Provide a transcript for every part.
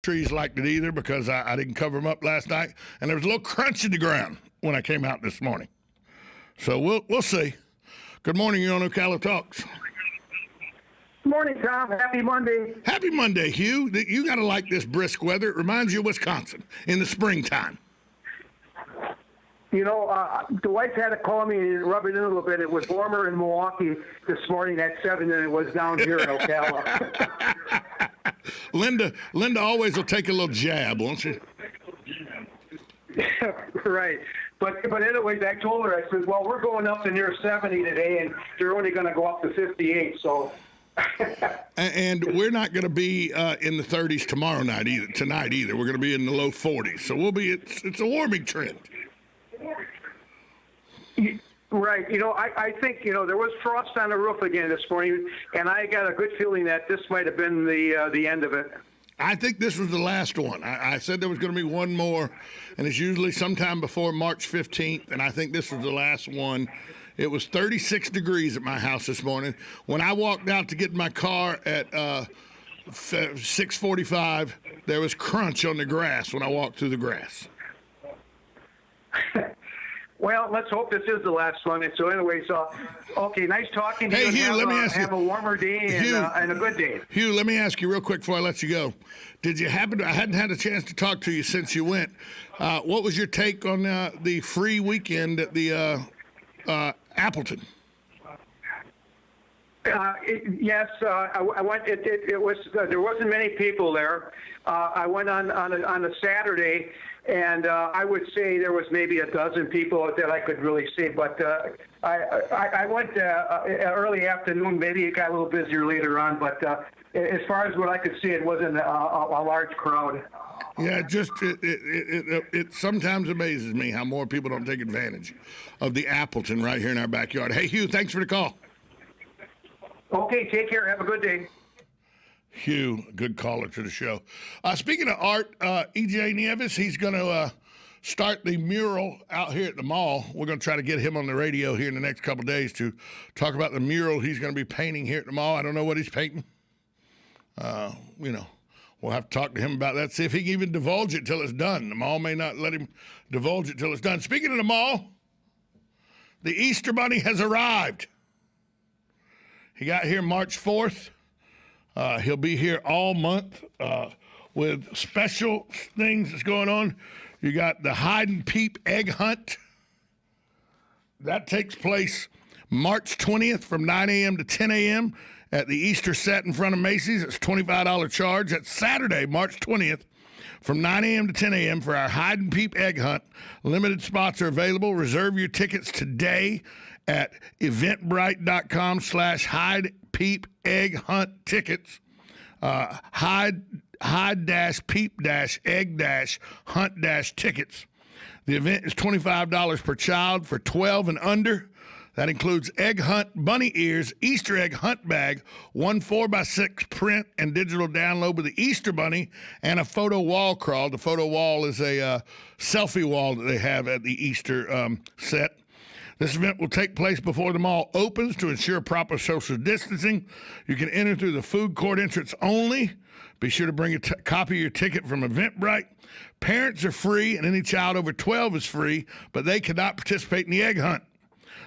trees liked it either because I didn't cover them up last night, and there was a little crunch in the ground when I came out this morning. So we'll see. Good morning, you're on Ocala Talks. Morning, Tom. Happy Monday. Happy Monday, Hugh. You got to like this brisk weather. It reminds you of Wisconsin in the springtime. You know, the wife had to call me and rub it in a little bit. It was warmer in Milwaukee this morning at 7 than it was down here in Ocala. Linda always will take a little jab, won't she? Right. But anyways, I told her, I said, well, we're going up to near 70 today, and they're only going to go up to 58, so... And we're not going to be in the 30s tonight either. We're going to be in the low 40s. So it's a warming trend. Right. You know, I think, there was frost on the roof again this morning, and I got a good feeling that this might have been the end of it. I think this was the last one. I said there was going to be one more, and it's usually sometime before March 15th, and I think this was the last one. It was 36 degrees at my house this morning. When I walked out to get in my car at 6:45, there was crunch on the grass when I walked through the grass. Well, let's hope this is the last one. And so anyways, okay, nice talking to you. Hey, Hugh, let me ask you. Have a warmer day and a good day. Hugh, let me ask you real quick before I let you go. Did you happen to, I hadn't had a chance to talk to you since you went. What was your take on the free weekend at the Appleton? Yes, I went. It was there wasn't many people there. I went on a Saturday, and I would say there was maybe a dozen people that I could really see. But I went early afternoon. Maybe it got a little busier later on. But as far as what I could see, it wasn't a large crowd. Yeah, it sometimes amazes me how more people don't take advantage of the Appleton right here in our backyard. Hey, Hugh, thanks for the call. Okay, take care. Have a good day. Hugh, good caller to the show. Speaking of art, E.J. Nieves, he's going to start the mural out here at the mall. We're going to try to get him on the radio here in the next couple of days to talk about the mural he's going to be painting here at the mall. I don't know what he's painting. We'll have to talk to him about that, see if he can even divulge it till it's done. The mall may not let him divulge it till it's done. Speaking of the mall, the Easter Bunny has arrived. He got here March 4th. He'll be here all month with special things that's going on. You got the Hide and Peep Egg Hunt. That takes place March 20th from 9 a.m. to 10 a.m. at the Easter set in front of Macy's. It's a $25 charge. That's Saturday, March 20th from 9 a.m. to 10 a.m. for our Hide and Peep Egg Hunt. Limited spots are available. Reserve your tickets today at eventbrite.com/hide-peep-egg-hunt tickets. Hide-peep-egg-hunt-tickets. The event is $25 per child for 12 and under. That includes egg hunt, bunny ears, Easter egg hunt bag, one 4x6 print and digital download with the Easter bunny, and a photo wall crawl. The photo wall is a selfie wall that they have at the Easter set. This event will take place before the mall opens to ensure proper social distancing. You can enter through the food court entrance only. Be sure to bring a copy of your ticket from Eventbrite. Parents are free, and any child over 12 is free, but they cannot participate in the egg hunt.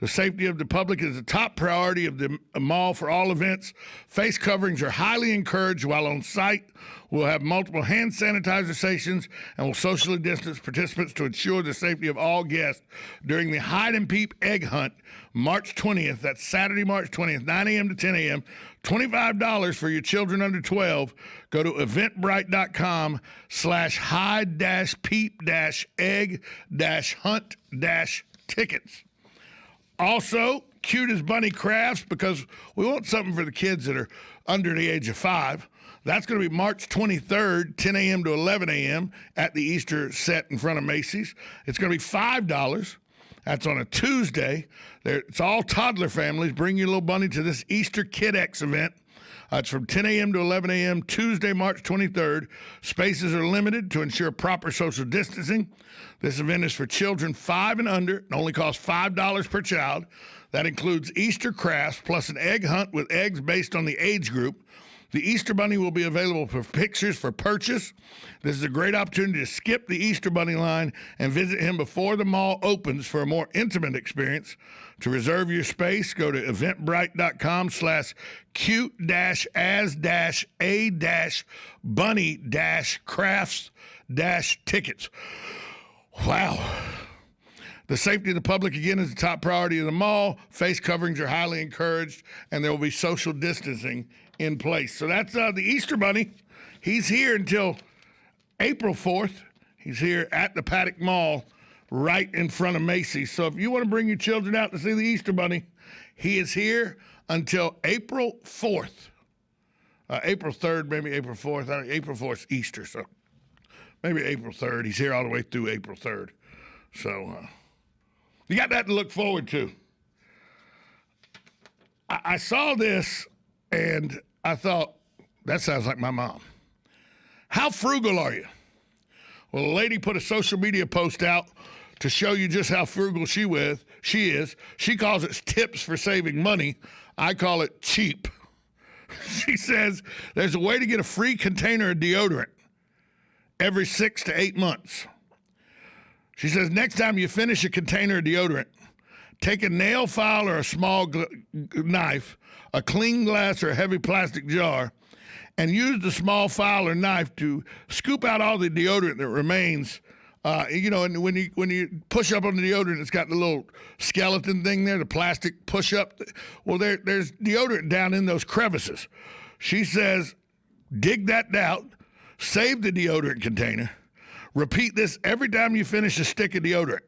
The safety of the public is a top priority of the mall for all events. Face coverings are highly encouraged while on site. We'll have multiple hand sanitizer stations and will socially distance participants to ensure the safety of all guests during the Hide and Peep Egg Hunt, March 20th. That's Saturday, March 20th, 9 a.m. to 10 a.m. $25 for your children under 12. Go to eventbrite.com/hide-peep-egg-hunt-tickets. Also, cute as bunny crafts, because we want something for the kids that are under the age of 5. That's going to be March 23rd, 10 a.m. to 11 a.m. at the Easter set in front of Macy's. It's going to be $5. That's on a Tuesday. It's all toddler families. Bring your little bunny to this Easter Kid X event. It's from 10 a.m. to 11 a.m. Tuesday, March 23rd. Spaces are limited to ensure proper social distancing. This event is for children 5 and under. It only costs $5 per child. That includes Easter crafts plus an egg hunt with eggs based on the age group. The Easter Bunny will be available for pictures for purchase. This is a great opportunity to skip the Easter Bunny line and visit him before the mall opens for a more intimate experience. To reserve your space, go to eventbrite.com/cute-as-bunny-crafts-tickets. Wow. The safety of the public, again, is the top priority of the mall. Face coverings are highly encouraged, and there will be social distancing in place. So that's the Easter Bunny. He's here until April 4th. He's here at the Paddock Mall right in front of Macy's. So if you want to bring your children out to see the Easter Bunny, he is here until April 4th. April 3rd, maybe April 4th. April 4th is Easter, so maybe April 3rd. He's here all the way through April 3rd. So you got that to look forward to. I saw this, and I thought, that sounds like my mom. How frugal are you? Well, a lady put a social media post out to show you just how frugal she is. She calls it tips for saving money. I call it cheap. She says there's a way to get a free container of deodorant every 6 to 8 months. She says next time you finish a container of deodorant, take a nail file or a small knife, a clean glass or a heavy plastic jar, and use the small file or knife to scoop out all the deodorant that remains. And when you push up on the deodorant, it's got the little skeleton thing there, the plastic push-up. Well, there's deodorant down in those crevices. She says, dig that out, save the deodorant container, repeat this every time you finish a stick of deodorant,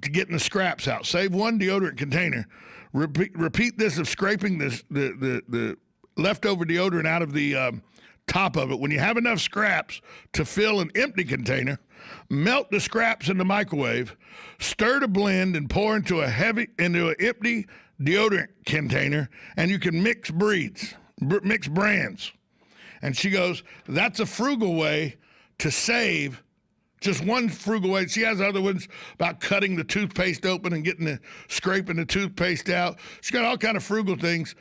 getting the scraps out. Save one deodorant container. Repeat this of scraping the leftover deodorant out of the top of it. When you have enough scraps to fill an empty container, melt the scraps in the microwave, stir to blend, and pour into an empty deodorant container, and you can mix brands. And she goes, that's a frugal way to save. Just one frugal way. She has other ones about cutting the toothpaste open and scraping the toothpaste out. She's got all kind of frugal things.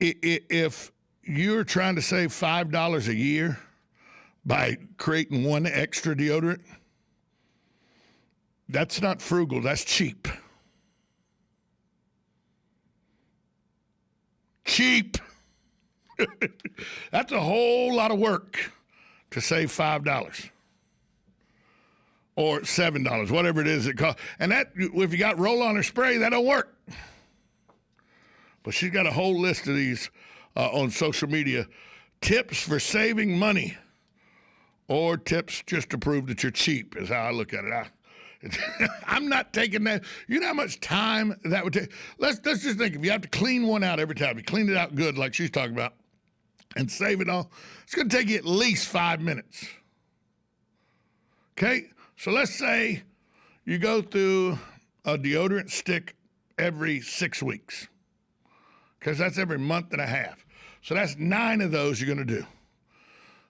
If you're trying to save $5 a year by creating one extra deodorant, that's not frugal, that's cheap. Cheap. That's a whole lot of work to save $5 or $7, whatever it is it costs. And that, if you got roll-on or spray, that don't work. But she's got a whole list of these on social media. Tips for saving money, or tips just to prove that you're cheap is how I look at it. I'm not taking that. You know how much time that would take? Let's just think, if you have to clean one out every time, you clean it out good like she's talking about, and save it all, it's going to take you at least 5 minutes. Okay? So let's say you go through a deodorant stick every 6 weeks, because that's every month and a half. So that's 9 of those you're going to do.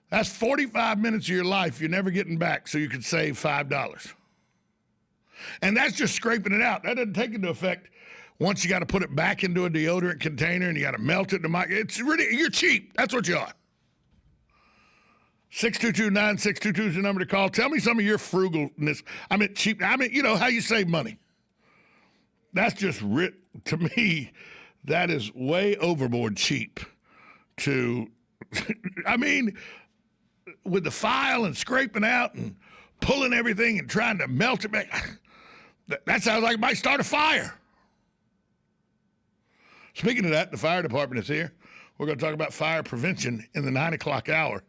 That's 45 minutes of your life you're never getting back, so you could save $5. And that's just scraping it out. That doesn't take into effect once you got to put it back into a deodorant container and you got to melt it in the microwave. It's really, you're cheap. That's what you are. 622-9622 is the number to call. Tell me some of your frugalness. I mean, cheap. I mean, you know, how you save money. That's just, to me, that is way overboard cheap to, I mean, with the file and scraping out and pulling everything and trying to melt it back. That sounds like it might start a fire. Speaking of that, the fire department is here. We're going to talk about fire prevention in the 9 o'clock hour.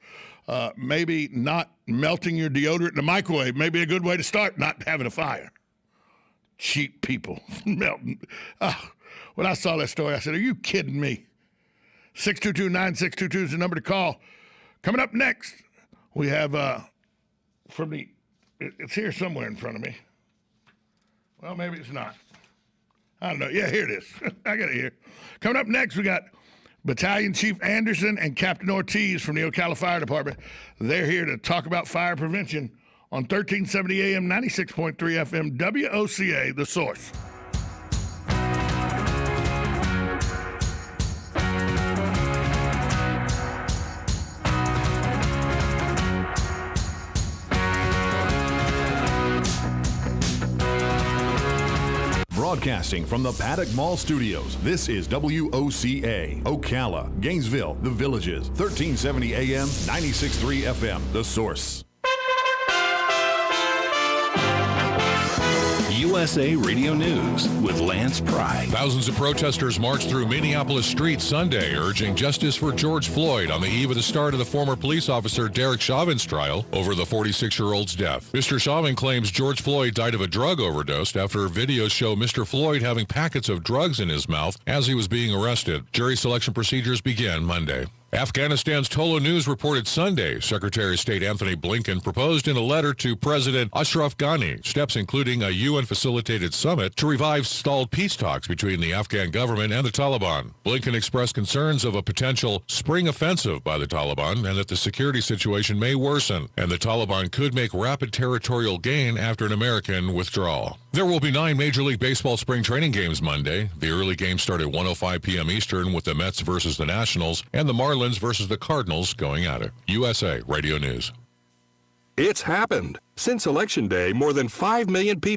Maybe not melting your deodorant in the microwave may be a good way to start not having a fire. Cheap people melting. When I saw that story, I said, are you kidding me? 622-9622 is the number to call. Coming up next, we have it's here somewhere in front of me. Well, maybe it's not. I don't know. Yeah, here it is. I got it here. Coming up next, we got Battalion Chief Anderson and Captain Ortiz from the Ocala Fire Department. They're here to talk about fire prevention on 1370 AM, 96.3 FM, WOCA, The Source. Broadcasting from the Paddock Mall Studios, this is WOCA, Ocala, Gainesville, The Villages, 1370 AM, 96.3 FM, The Source. USA Radio News with Lance Pride. Thousands of protesters marched through Minneapolis streets Sunday, urging justice for George Floyd on the eve of the start of the former police officer Derek Chauvin's trial over the 46-year-old's death. Mr. Chauvin claims George Floyd died of a drug overdose after videos show Mr. Floyd having packets of drugs in his mouth as he was being arrested. Jury selection procedures began Monday. Afghanistan's Tolo News reported Sunday Secretary of State Anthony Blinken proposed in a letter to President Ashraf Ghani steps including a UN-facilitated summit to revive stalled peace talks between the Afghan government and the Taliban. Blinken expressed concerns of a potential spring offensive by the Taliban and that the security situation may worsen, and the Taliban could make rapid territorial gain after an American withdrawal. There will be 9 Major League Baseball spring training games Monday. The early games start at 1:05 p.m. Eastern with the Mets versus the Nationals and the Marlins versus the Cardinals going at it. USA Radio News. It's happened. Since Election Day, more than 5 million people